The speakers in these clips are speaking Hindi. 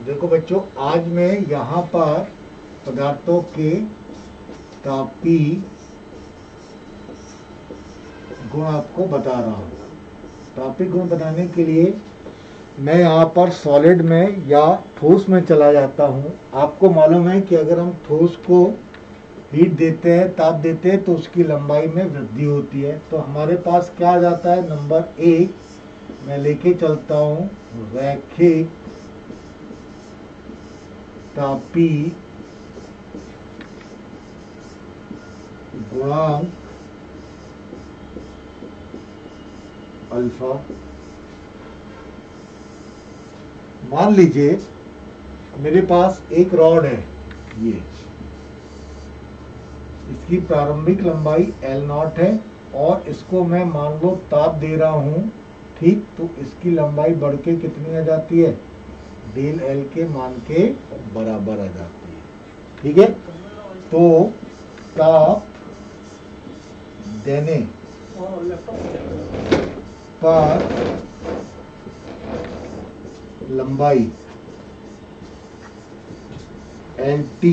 देखो बच्चों, आज मैं यहाँ पर पदार्थों के तापीय गुण आपको बता रहा हूँ। तापीय गुण बताने के लिए मैं यहाँ पर सॉलिड में या ठोस में चला जाता हूँ। आपको मालूम है कि अगर हम ठोस को हीट देते हैं, ताप देते हैं, तो उसकी लंबाई में वृद्धि होती है। तो हमारे पास क्या आ जाता है, नंबर 1 मैं लेके चलता हूँ रैखिक तापीय गुणांक अल्फा। मान लीजिए मेरे पास एक रॉड है, ये इसकी प्रारंभिक लंबाई L0 है और इसको मैं मान लो ताप दे रहा हूं, ठीक। तो इसकी लंबाई बढ़ के कितनी आ जाती है, डेल L के मान के बराबर आ जाती है, ठीक है। तो ताप देने पर लंबाई LT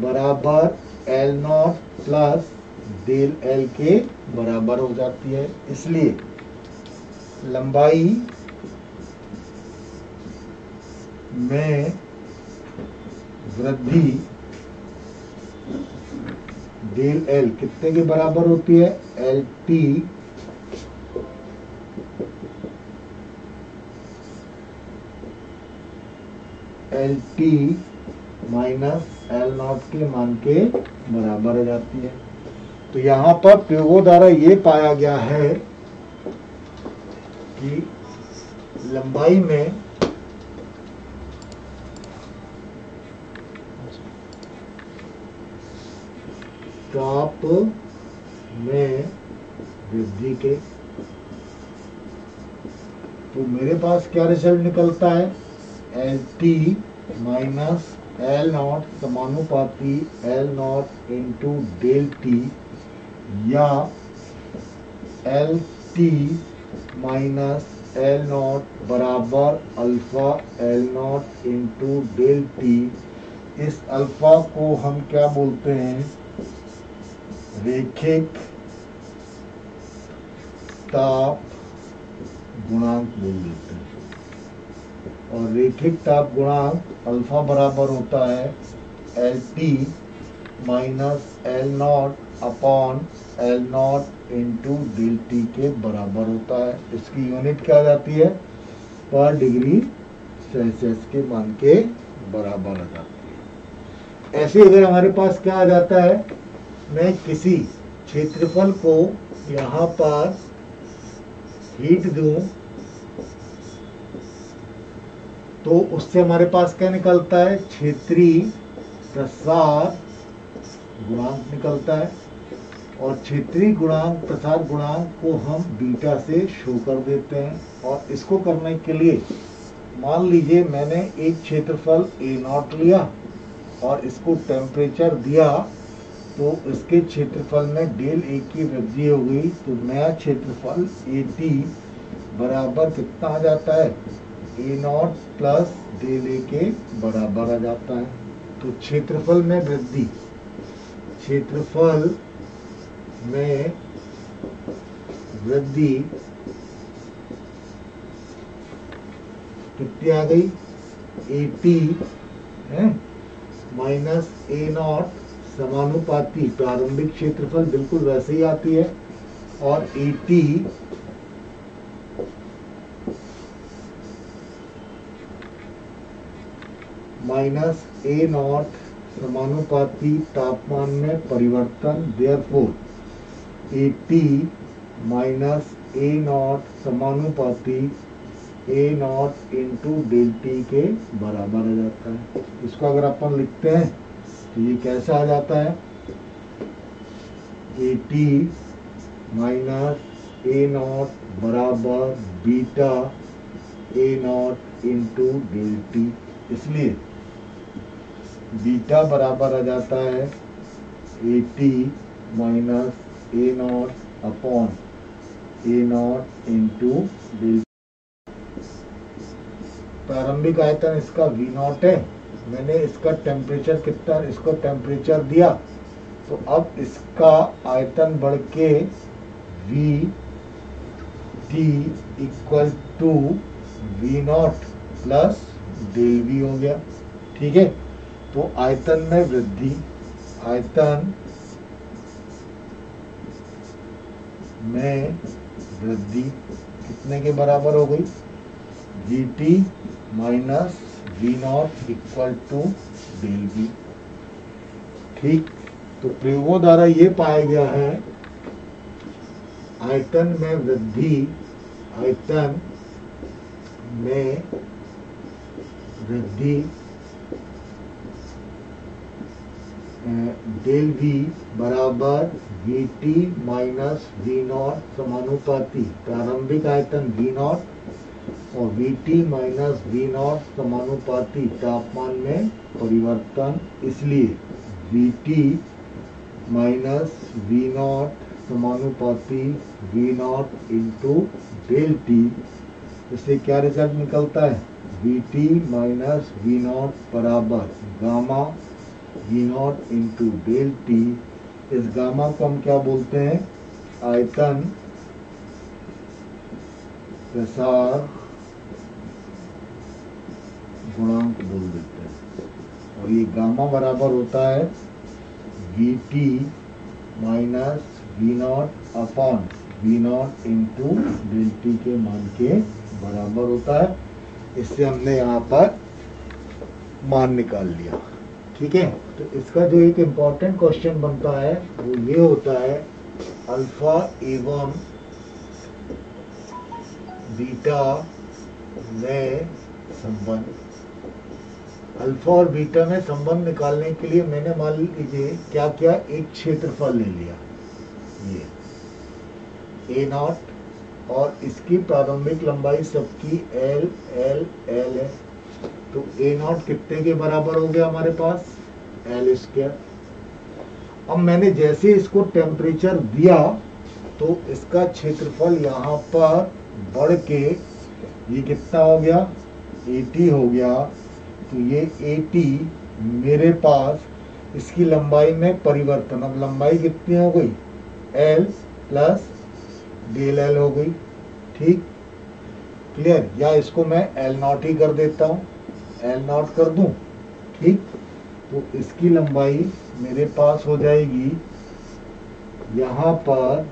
बराबर L0 प्लस डेल L के बराबर हो जाती है। इसलिए लंबाई में वृद्धि डेल L कितने के बराबर होती है, LT माइनस L0 के मान के बराबर हो जाती है। तो यहाँ पर प्रयोगों द्वारा ये पाया गया है कि लंबाई में ताप में वृद्धि के, तो मेरे पास क्या रिजल्ट निकलता है, LT माइनस L0 समानुपाती L0 इंटू डेल टी, या LT माइनस L0 बराबर alpha L0 into del T. इस अल्फा को हम क्या बोलते हैं, रैखिक ताप गुणांक बोल देते हैं। और रैखिक ताप गुणांक अल्फा बराबर होता है LT minus L0 upon L0 into del T के बराबर होता है। इसकी यूनिट क्या आ जाती है, पर डिग्री सेल्सियस के मान के बराबर आ जाती है। ऐसे अगर हमारे पास क्या आ जाता है, मैं किसी क्षेत्रफल को यहाँ पर हीट दूं, तो उससे हमारे पास क्या निकलता है, क्षेत्रीय प्रसार गुणांक निकलता है। और क्षेत्रीय गुणांक, प्रसार गुणांक को हम बीटा से शो कर देते हैं। और इसको करने के लिए मान लीजिए मैंने एक क्षेत्रफल A0 लिया और इसको टेम्परेचर दिया, तो इसके क्षेत्रफल में डेल A की वृद्धि हो गई। तो नया क्षेत्रफल AT बराबर कितना आ जाता है, A0 प्लस डेल A के बराबर आ जाता है। तो क्षेत्रफल में वृद्धि, क्षेत्रफल में वृद्धि कितनी आ गई, AT है माइनस A0 समानुपाती प्रारंभिक क्षेत्रफल बिल्कुल वैसे ही आती है, और AT माइनस A0 समानुपाती तापमान में परिवर्तन, देयरफॉर AT माइनस A0 समानुपाती A0 इंटू डेल टी के बराबर आ जाता है। इसको अगर अपन लिखते हैं तो ये कैसे आ जाता है, AT माइनस A0 बराबर beta A0 into del T. इसलिए बीटा बराबर आ जाता है AT minus A0 upon A0 into del. प्रारंभिक आयतन इसका V नॉट है, मैंने इसका टेम्परेचर कितना, इसको टेम्परेचर दिया, तो अब इसका आयतन बढ़ के V T equal to V not plus del V हो गया। ठीक है, तो आयतन में वृद्धि, आयतन में वृद्धि कितने के बराबर हो गई, VT minus V not equal to del V। ठीक, तो प्रयोगों द्वारा ये पाया गया है आयतन में वृद्धि, आयतन में वृद्धि डेल V बराबर VT माइनस V नॉट समानुपाती प्रारंभिक आयतन V नॉट और VT माइनस V नॉट समानुपाती तापमान में परिवर्तन, इसलिए VT माइनस V नॉट समानुपाती V not into del T, इससे क्या रिजल्ट निकलता है, VT माइनस V नॉट बराबर gamma V not into del T. इस गामा को हम क्या बोलते हैं, आयतन प्रसार गुणांक बोल देते हैं, और ये गामा बराबर होता है VT minus V not upon V not into del T के मान के बराबर होता है। इससे हमने यहाँ पर मान निकाल लिया। ठीक है, तो इसका जो एक इम्पॉर्टेंट क्वेश्चन बनता है वो ये होता है, अल्फा एवं बीटा में संबंध। अल्फा और बीटा में संबंध निकालने के लिए मैंने मान लीजिए क्या क्या, एक क्षेत्रफल ले लिया, ये ए नॉट, और इसकी प्रारंभिक लंबाई सबकी एल एल एल है, तो ए नॉट कितने के बराबर हो गया हमारे पास, एल स्क्वायर। अब मैंने जैसे इसको टेम्परेचर दिया तो इसका क्षेत्रफल यहाँ पर बढ़ के ये कितना हो गया, 80 हो गया, तो ये 80 मेरे पास इसकी लंबाई में परिवर्तन, अब लंबाई कितनी हो गई, एल प्लस डेल एल हो गई। ठीक, क्लियर, या इसको मैं एल नॉट ही कर देता हूँ, एल नॉट कर दूं। ठीक, तो इसकी लंबाई मेरे पास हो जाएगी यहाँ पर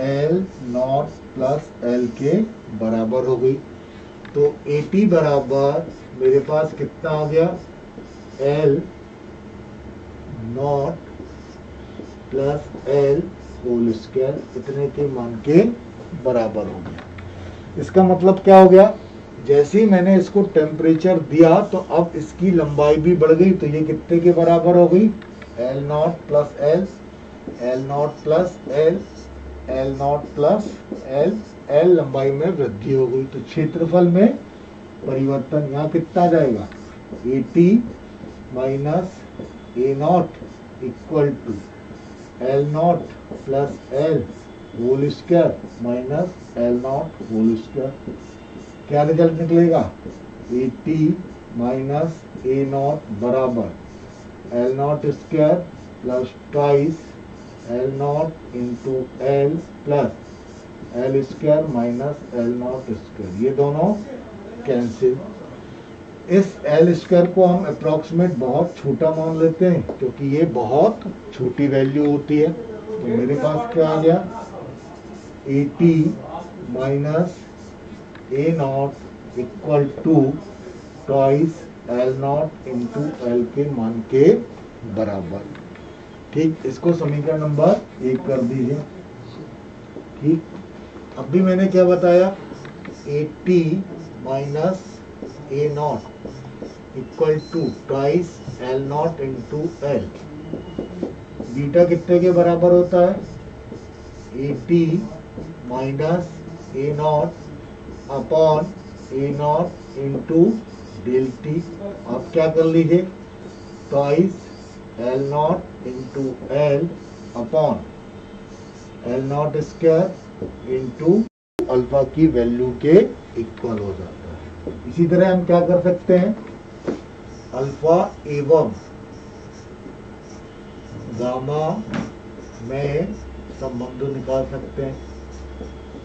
एल नॉट प्लस एल के बराबर हो गई, तो 80 बराबर मेरे पास कितना आ गया, L not plus L whole square, इतने के मान के बराबर हो गया। इसका मतलब क्या हो गया, जैसे ही मैंने इसको टेम्परेचर दिया तो अब इसकी लंबाई भी बढ़ गई, तो ये कितने के बराबर हो गई, L not plus L, L not plus L, L not plus L, L लंबाई में वृद्धि हो गई, तो क्षेत्रफल में परिवर्तन यहाँ कितना जाएगा, 80 minus A not equal to L not plus L whole square minus L not whole square. क्या रिजल्ट निकलेगा, 80 माइनस ए नॉट बराबर L not square plus twice L not into L plus L square minus L not square, ये दोनों कैंसिल। इस एल स्क्वायर को हम अप्रोक्सीमेट बहुत छोटा मान लेते हैं क्योंकि ये बहुत छोटी वैल्यू होती है, तो मेरे पास क्या आ गया, 80 minus A not equal to twice L not into L के मान के बराबर। ठीक, इसको समीकरण नंबर 1 कर दीजिए। ठीक, अब भी मैंने क्या बताया, 80 minus A not equal to twice L not into L, beta कितने के बराबर होता है, 80 minus A not upon A not into del T. आप क्या कर लीजिए, twice L not into L upon L not square into alpha की वैल्यू के इक्वल हो जाता है। इसी तरह हम क्या कर सकते हैं, अल्फा एवं गामा में संबंध निकाल सकते हैं।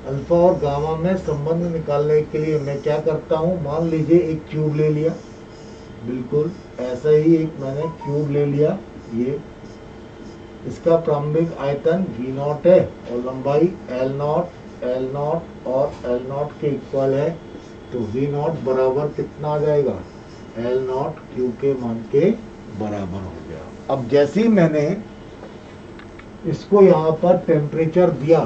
अल्फा और गामा में संबंध निकालने के लिए मैं क्या करता हूँ, मान लीजिए एक क्यूब ले लिया, बिल्कुल ऐसा ही एक मैंने क्यूब ले लिया, ये इसका प्रारंभिक आयतन V0 है और लंबाई L0 और L0 के इक्वल है, तो V0 बराबर कितना आ जाएगा, L0 क्यू के मान के बराबर हो गया। अब जैसे ही मैंने इसको यहाँ पर टेम्परेचर दिया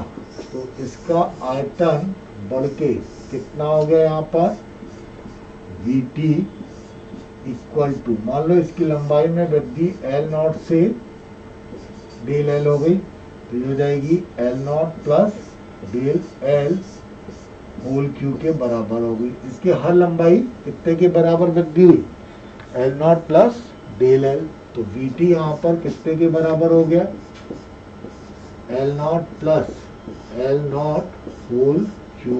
तो इसका आयतन बढ़ के कितना हो गया, यहाँ पर VT इक्वल टू, मान लो इसकी लंबाई में वृद्धि L0 से डेल L हो गई, तो ये हो जाएगी L0 plus del L whole cube के बराबर हो गई। इसकी हर लंबाई कितने के बराबर वृद्धि हुई, L0 प्लस डेल L, तो VT यहाँ पर कितने के बराबर हो गया, L0 plus L0 whole Q.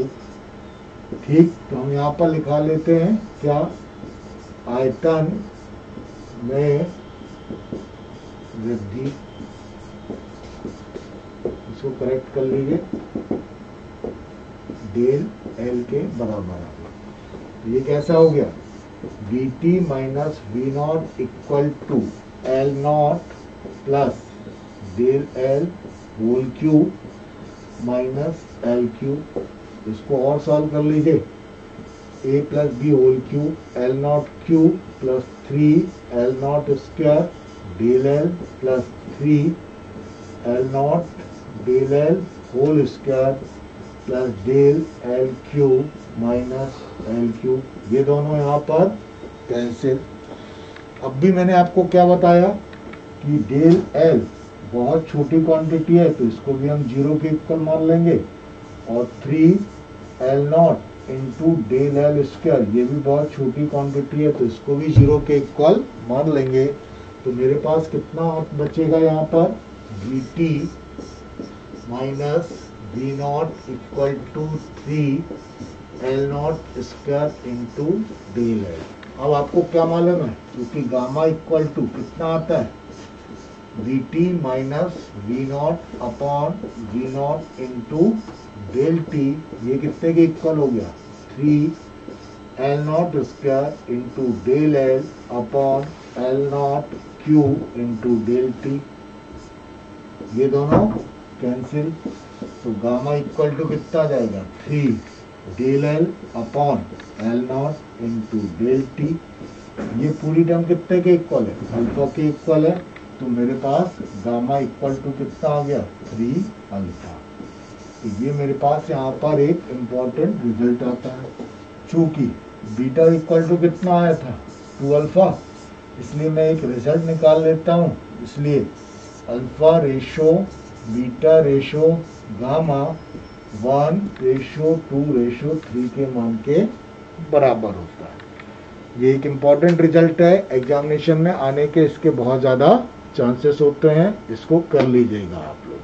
ठीक, तो हम यहाँ पर लिखा लेते हैं क्या, आयतन में वृद्धि, इसको करेक्ट कर लीजिए, डेल L के बराबर आ गया। तो ये कैसा हो गया, VT minus V0 equal to L0 plus del L whole cube minus L cube. इसको और सॉल्व कर लीजिए, A plus B whole cube L0 cube plus 3 L0 square del L plus 3 L0 del L whole square plus del L cube minus L cube. ये दोनों यहाँ पर कैंसिल। अब भी मैंने आपको क्या बताया कि डेल L बहुत छोटी क्वांटिटी है, तो इसको भी हम 0 के इक्वल मान लेंगे, और 3 L0 into del L square, ये भी बहुत छोटी क्वांटिटी है, तो इसको भी 0 के इक्वल मान लेंगे। तो मेरे पास कितना बचेगा यहाँ पर, VT minus V0 equal to 3 L0 square into del L। अब आपको क्या मालूम है, क्योंकि गामा इक्वल टू कितना आता है, VT minus V0 upon V0 into del T, ये कितने के इक्वल हो गया, 3 L0 square into del L upon L0 cube into del T। ये दोनों कैंसिल, तो गामा इक्वल टू कितना आ जाएगा, 3 del L upon L0 into del T। ये पूरी टर्म कितने के इक्वल है, अल्फा के इक्वल है, तो मेरे पास गामा इक्वल टू कितना आ गया, 3 अल्फा। तो ये मेरे पास यहाँ पर एक इम्पॉर्टेंट रिजल्ट आता है। चूंकि बीटा इक्वल टू कितना आया था, 2 अल्फा, इसलिए मैं एक रिजल्ट निकाल लेता हूँ। इसलिए alpha ratio beta ratio gamma 1:2:3 के मान के बराबर होता है। ये एक इम्पॉर्टेंट रिजल्ट है, एग्जामिनेशन में आने के इसके बहुत ज़्यादा चांसेस होते हैं, इसको कर लीजिएगा आप लोग।